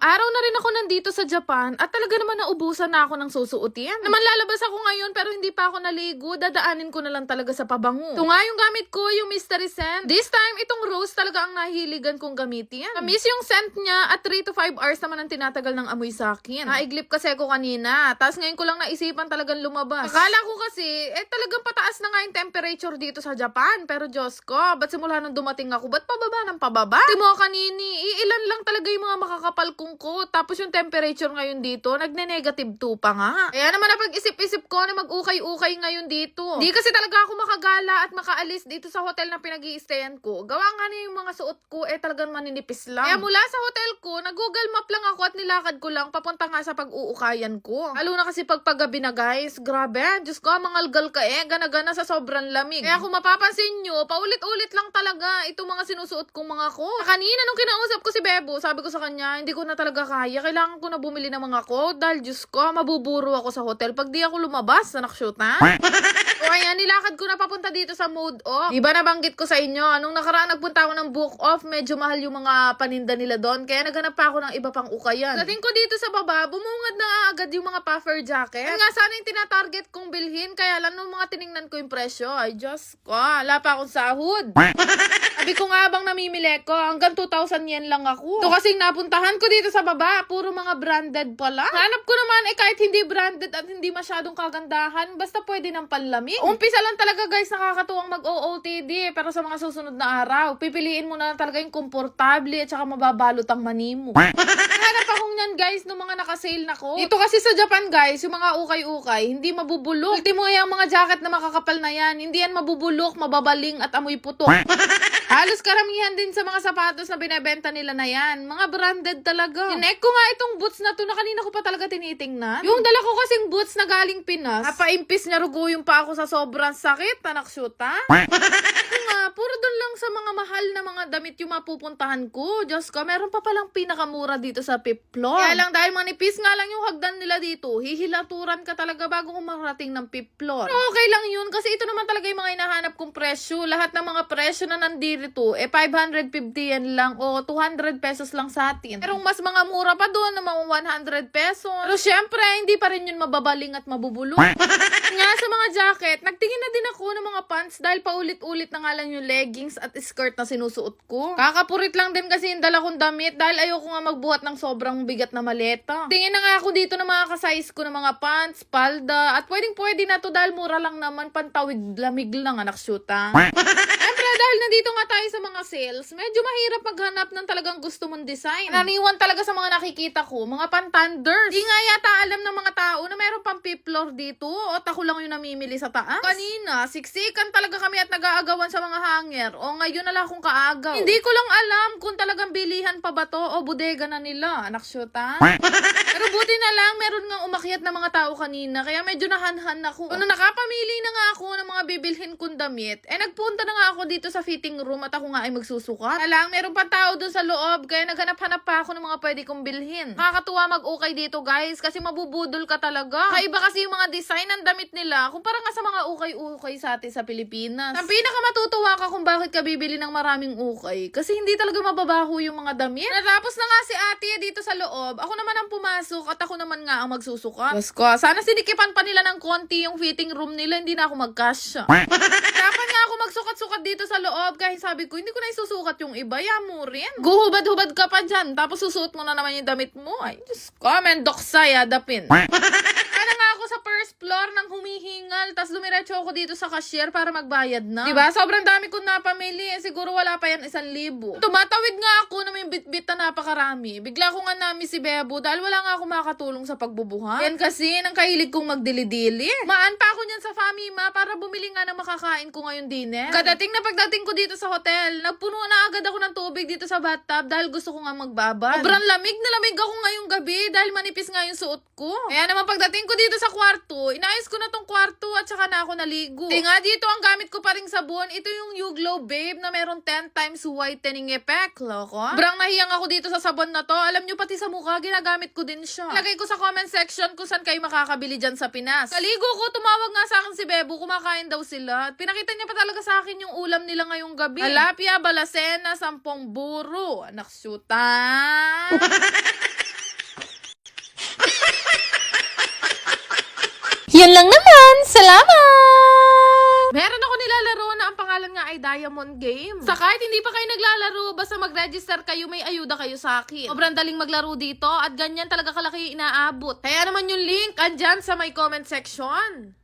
araw na rin ako nandito sa Japan at talaga naman naubusan na ako ng susuotin. Naman lalabas ako ngayon pero hindi pa ako naligo, dadaanin ko na lang talaga sa pabango. Ito nga yung gamit ko, yung Mystery Scent. This time, itong rose talaga ang nahihiligan kong gamitin. Namiss yung scent niya at 3 to 5 hours naman ang tinatagal ng amoy sa akin. Naiglip kasi ako kanina, tapos ngayon ko lang naisipan talagang lumabas. Akala ko kasi, talagang pataas na nga yung temperature dito sa Japan. Pero Diyos ko, ba't simula nung dumating ako, ba't pababa ng pababa? Timo kanini, iilan lang talaga yung mga makakapal kong coat. Tapos yung temperature ngayon dito, nagne-negative 2 pa nga. Kaya naman napag-isip-isip ko na mag-ukay-ukay ngayon dito. Di kasi talaga ako makagala at makaalis dito sa hotel na pinag-i-stayan ko. Gawa nga na yung mga suot ko, talagang maninipis lang. Kaya mula sa hotel ko, nag-google map lang ako at nilakad ko lang papunta nga sa pag-uukayan ko. Lalo na kasi pagpagabi na guys, grabe, Diyos ko, mangalgal ka gana-gana sa sobrang lamig. Kaya kung mapapansin nyo, paulit-ulit lang talaga itong mga sinusuot kong mga coat. Kanina nung kinausap ko si Bebo, sabi ko sa kanya, hindi ko na talaga kaya. Kailangan ko na bumili ng mga coat dahil Diyos ko, mabuburo ako sa hotel pag di ako lumabas sa nakshoot ha. O kaya nilakad ko na papunta dito sa Mode Off. Diba nabanggit ko sa inyo, nung nakaraan nagpunta ako ng Book Off, medyo mahal yung mga paninda nila doon. Kaya naghanap pa ako ng iba pang ukayan. Dating ko dito sa baba, bumungad na agad yung mga puffer jacket. Nga sana yung tinatarget kong bilhin, kaya lang nung mga tiningnan ko yung presyo, ay Diyos ko, wala pa akong sahod. Sabi ko nga bang namimili ko, hanggang 2,000 yen lang ako. Ito kasing napuntahan ko dito sa baba, puro mga branded pala. Hanap ko naman kahit hindi branded at hindi masyadong kagandahan, basta pwede ng panlamig. Umpisa lang talaga guys, nakakatuwang mag-OOTD, pero sa mga susunod na araw, pipiliin mo na lang talaga yung komportable at saka mababalot ang mani mo. Hanap akong yan guys, nung mga nakasale na ko. Dito kasi sa Japan guys, yung mga ukay-ukay, hindi mabubulok. Ultimo yung mga jacket na makakapal na yan, hindi yan mabubulok, mababaling at amoy putok. Halos karamihan din sa mga sapatos na binebenta nila na yan. Mga branded talaga. Tinek ko nga itong boots na to na kanina ko pa talaga tinitingnan. Yung dala ko kasing boots na galing Pinas. Napaimpis niya ruguyong pa ako sa sobrang sakit. Anak shoot ha? Ito nga, puro doon lang sa mga mahal na mga damit yung mapupuntahan ko. Diyos ko, meron pa palang pinakamura dito sa fifth floor. Kaya lang dahil manipis nga lang yung hagdan nila dito, hihilaturan ka talaga bago marating ng fifth floor. Pero okay lang yun kasi ito naman talaga yung mga hinahanap kong presyo. Lahat ng mga presyo na nandito, 550 yen lang o 200 pesos lang sa atin. Pero mas mga mura pa doon na mga 100 pesos. Pero syempre, hindi pa rin yun mababaling at mabubulok. Nga sa mga jacket, nagtingin na din ako ng mga pants dahil paulit-ulit na nga lang yung leggings at skirt na sinusuot ko. Kakapurit lang din kasi yung dala kong damit dahil ayoko nga magbuhat ng sobrang bigat na maleta. Tingin na nga ako dito ng mga kasize ko ng mga pants, palda, at pwedeng-pwede na to dahil mura lang naman, pantawid lamig lang anak shoot ha. Siyempre dahil nandito nga tayo sa mga sales, medyo mahirap maghanap ng talagang gusto mong design. Naniwan talaga sa mga nakikita ko, mga pantanders. Di nga yata alam ng mga tao na meron pang fifth floor dito o ako lang yung namimili sa taas. Kanina, siksikan talaga kami at nag-aagawan sa mga hanger. O ngayon na lang akong kaagaw. Hindi ko lang alam kung talagang bilihan pa ba to o bodega na nila. Anak shoot ha? Pero buti na lang, meron nga umakyat na mga tao kanina, kaya medyo nahanhan ako. Kung nakapamili na nga ako ng mga bibilhin kong damit, nagpunta na nga ako dito sa fitting room at ako nga ay magsusukat. Alang, meron pa tao doon sa loob, kaya naghanap-hanap pa ako ng mga pwede kong bilhin. Nakakatuwa mag-ukay dito guys, kasi mabubudol ka talaga. Kaiba kasi yung mga design ng damit nila, kumpara nga sa mga ukay-ukay sa atin sa Pilipinas. Ang pinaka matutuwa ka kung bakit ka bibili ng maraming ukay, kasi hindi talaga mababaho yung mga damit. Natapos na nga si ate dito sa loob, ako naman ang pumasok at ako naman nga ang magsusukat. Diyos ko, sana sinikipan pa nila ng konti yung fitting room nila, hindi na ako mag-cash. Dapat nga ako magsukat-sukat dito sa loob, kahit sabi ko, hindi ko na isusukat yung iba, mo rin. Guhubad-hubad ka pa dyan, tapos susuot mo na naman yung damit mo. Ay, Diyos ko, mendoksay, adapin. Kaya nga ako sa first floor nang humihingal, tapos dumiretso ako dito sa cashier para magbayad na. Diba? Sobrang dami kong napamili, siguro wala pa yan 1,000. Tumatawid nga ako na may bit-bit na napakarami. Bigla ko nga nami si Bebo dahil wala nga ako makatulong sa pagbubuhat. Yan kasi, nang kahilig kong magdili-dili. Maan pa ako niyan sa Famima para bumili nga ng makakain ko ngayon dinner. Pagdating ko dito sa hotel, nagpuno na agad ako ng tubig dito sa bathtub dahil gusto ko nga magbabad. Sobrang lamig na lamig ako ngayong gabi dahil manipis nga yung suot ko. Kaya naman pagdating ko dito sa kwarto, inayos ko na tong kwarto at saka na ako naligo. Nga dito ang gamit ko pa ring sabon. Ito yung New Glow Babe na meron 10 times whitening effect. Loko. Sobrang nahiyang ako dito sa sabon na to. Alam nyo pati sa mukha, ginagamit ko din siya. Lagay ko sa comment section kung saan kayo makakabili dyan sa Pinas. Kaligo ko, tumawag nga sa akin si Bebo, kumakain daw sila. At pinakita niya pa talaga sa akin yung ulam nila ngayong gabi. Tilapia, balasena, 10 buro. Anak syuta. Yun lang naman. Salamat! Meron ako nilalaro na ang pangalan nga ay Diamond Game. Sa kahit hindi pa kayo naglalaro, basta mag-register kayo, may ayuda kayo sa akin. Sobrang daling maglaro dito at ganyan talaga kalaki yung inaabot. Kaya naman yung link andyan sa may comment section.